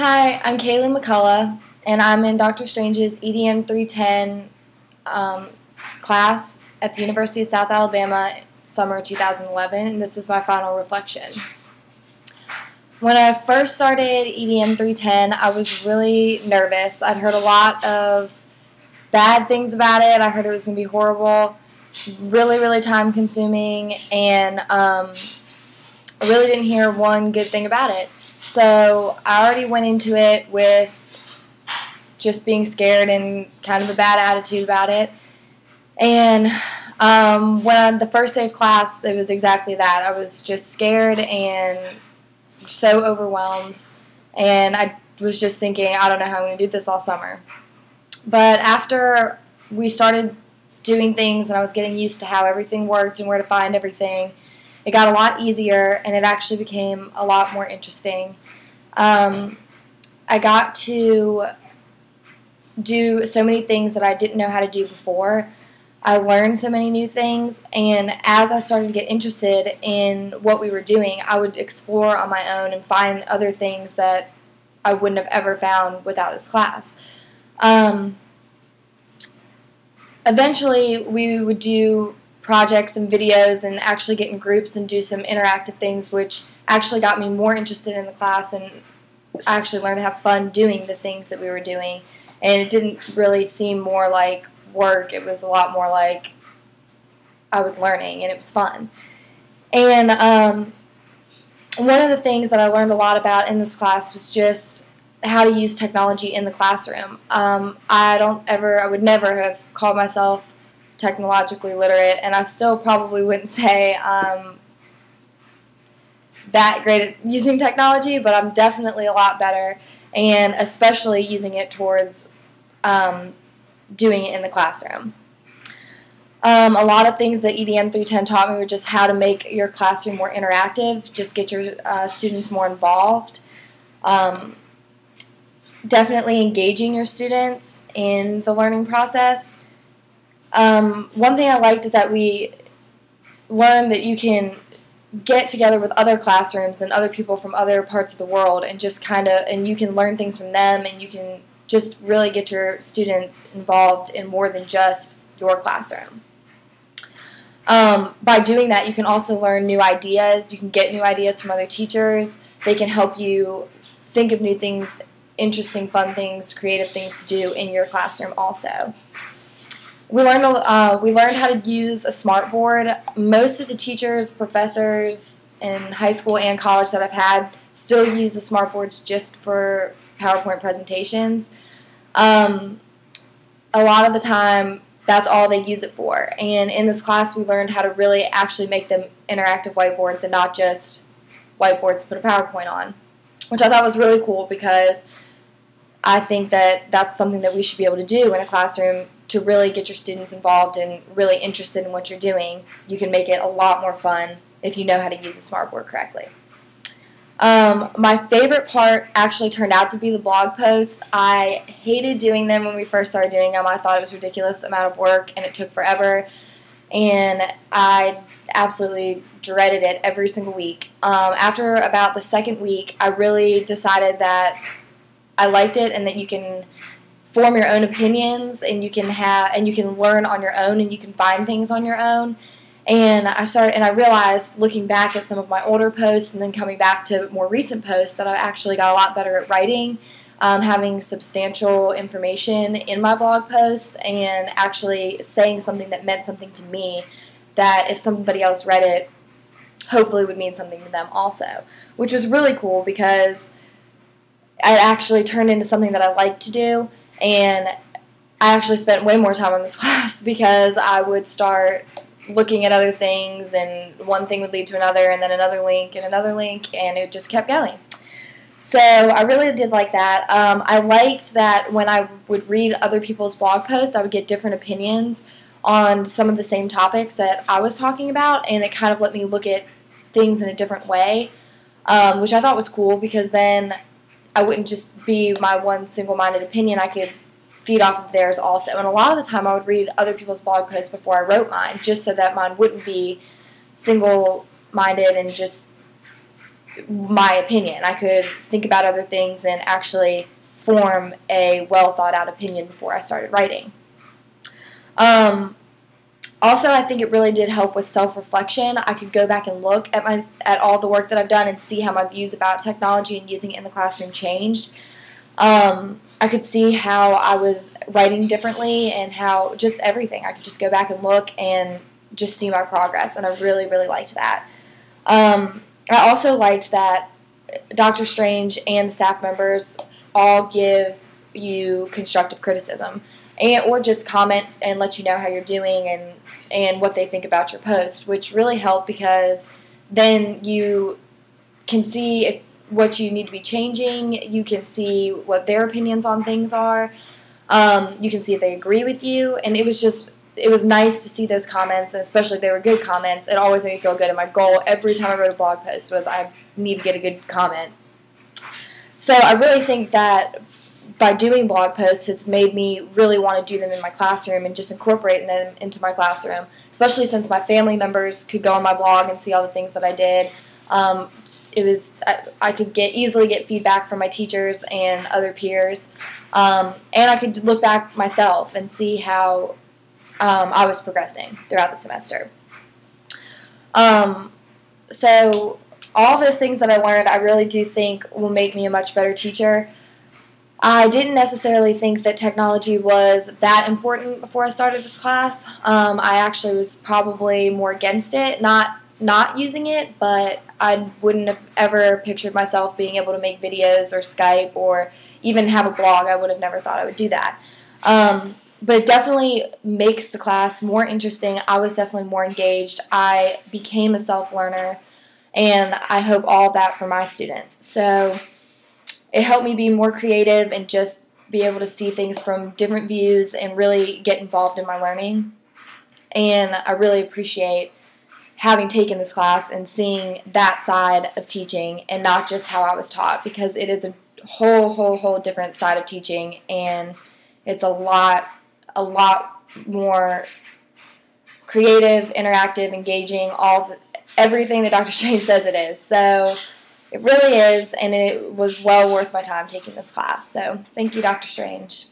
Hi, I'm Kaylee McCullough, and I'm in Dr. Strange's EDM 310 class at the University of South Alabama, summer 2011, and this is my final reflection. When I first started EDM 310, I was really nervous. I'd heard a lot of bad things about it. I heard it was going to be horrible, really time consuming, and I really didn't hear one good thing about it. So I already went into it with just being scared and kind of a bad attitude about it. And when the first day of class, it was exactly that. I was just scared and so overwhelmed. And I was just thinking, I don't know how I'm going to do this all summer. But after we started doing things and I was getting used to how everything worked and where to find everything, it got a lot easier, and it actually became a lot more interesting. I got to do so many things that I didn't know how to do before. I learned so many new things, and as I started to get interested in what we were doing, I would explore on my own and find other things that I wouldn't have ever found without this class. Eventually, we would do projects and videos and actually get in groups and do some interactive things, which actually got me more interested in the class, and I actually learned to have fun doing the things that we were doing. And it didn't really seem more like work. It was a lot more like I was learning, and it was fun. And one of the things that I learned a lot about in this class was just how to use technology in the classroom. I would never have called myself technologically literate, and I still probably wouldn't say that great at using technology, but I'm definitely a lot better, and especially using it towards doing it in the classroom. A lot of things that EDM 310 taught me were just how to make your classroom more interactive, just get your students more involved. Definitely engaging your students in the learning process. One thing I liked is that we learned that you can get together with other classrooms and other people from other parts of the world and just and you can learn things from them, and you can just really get your students involved in more than just your classroom. By doing that, you can also learn new ideas. You can get new ideas from other teachers. They can help you think of new things, interesting, fun things, creative things to do in your classroom also. We learned how to use a smartboard. Most of the teachers, professors in high school and college that I've had still use the smartboards just for PowerPoint presentations. A lot of the time, that's all they use it for. And in this class, we learned how to really actually make them interactive whiteboards and not just whiteboards to put a PowerPoint on, which I thought was really cool, because I think that that's something that we should be able to do in a classroom to really get your students involved and really interested in what you're doing. You can make it a lot more fun if you know how to use a smartboard correctly. My favorite part actually turned out to be the blog posts. I hated doing them when we first started doing them. I thought it was a ridiculous amount of work, and it took forever, and I absolutely dreaded it every single week. After about the second week, I really decided that I liked it, and that you can form your own opinions, and you can learn on your own, and you can find things on your own. And I realized, looking back at some of my older posts and then coming back to more recent posts, that I actually got a lot better at writing, having substantial information in my blog posts, and actually saying something that meant something to me, that if somebody else read it, hopefully would mean something to them also, which was really cool, because it actually turned into something that I liked to do. And I actually spent way more time on this class, because I would start looking at other things, and one thing would lead to another, and then another link, and it just kept going. So I really did like that. I liked that when I would read other people's blog posts, I would get different opinions on some of the same topics that I was talking about, and it kind of let me look at things in a different way, which I thought was cool, because then I wouldn't just be my one single-minded opinion. I could feed off of theirs also. And a lot of the time I would read other people's blog posts before I wrote mine, just so that mine wouldn't be single-minded and just my opinion. I could think about other things and actually form a well thought out opinion before I started writing. Also, I think it really did help with self-reflection. I could go back and look at all the work that I've done and see how my views about technology and using it in the classroom changed. I could see how I was writing differently and how just everything. I could just go back and look and just see my progress, and I really, really liked that. I also liked that Dr. Strange and the staff members all give you constructive criticism, or just comment and let you know how you're doing and what they think about your post, which really helped because then you can see what you need to be changing. You can see what their opinions on things are. You can see if they agree with you, and it was nice to see those comments, and especially if they were good comments. It always made me feel good, and my goal every time I wrote a blog post was I need to get a good comment. So I really think that by doing blog posts, it's made me really want to do them in my classroom and just incorporate them into my classroom, especially since my family members could go on my blog and see all the things that I did. I could easily get feedback from my teachers and other peers, and I could look back myself and see how I was progressing throughout the semester. So all those things that I learned, I really do think will make me a much better teacher. I didn't necessarily think that technology was that important before I started this class. I actually was probably more against it, not using it, but I wouldn't have ever pictured myself being able to make videos or Skype or even have a blog. I would have never thought I would do that. But it definitely makes the class more interesting. I was definitely more engaged. I became a self-learner, and I hope all of that for my students. So it helped me be more creative and just be able to see things from different views and really get involved in my learning. And I really appreciate having taken this class and seeing that side of teaching and not just how I was taught, because it is a whole different side of teaching, and it's a lot more creative, interactive, engaging, everything that Dr. Strange says it is. So it really is, and it was well worth my time taking this class. So thank you, Dr. Strange.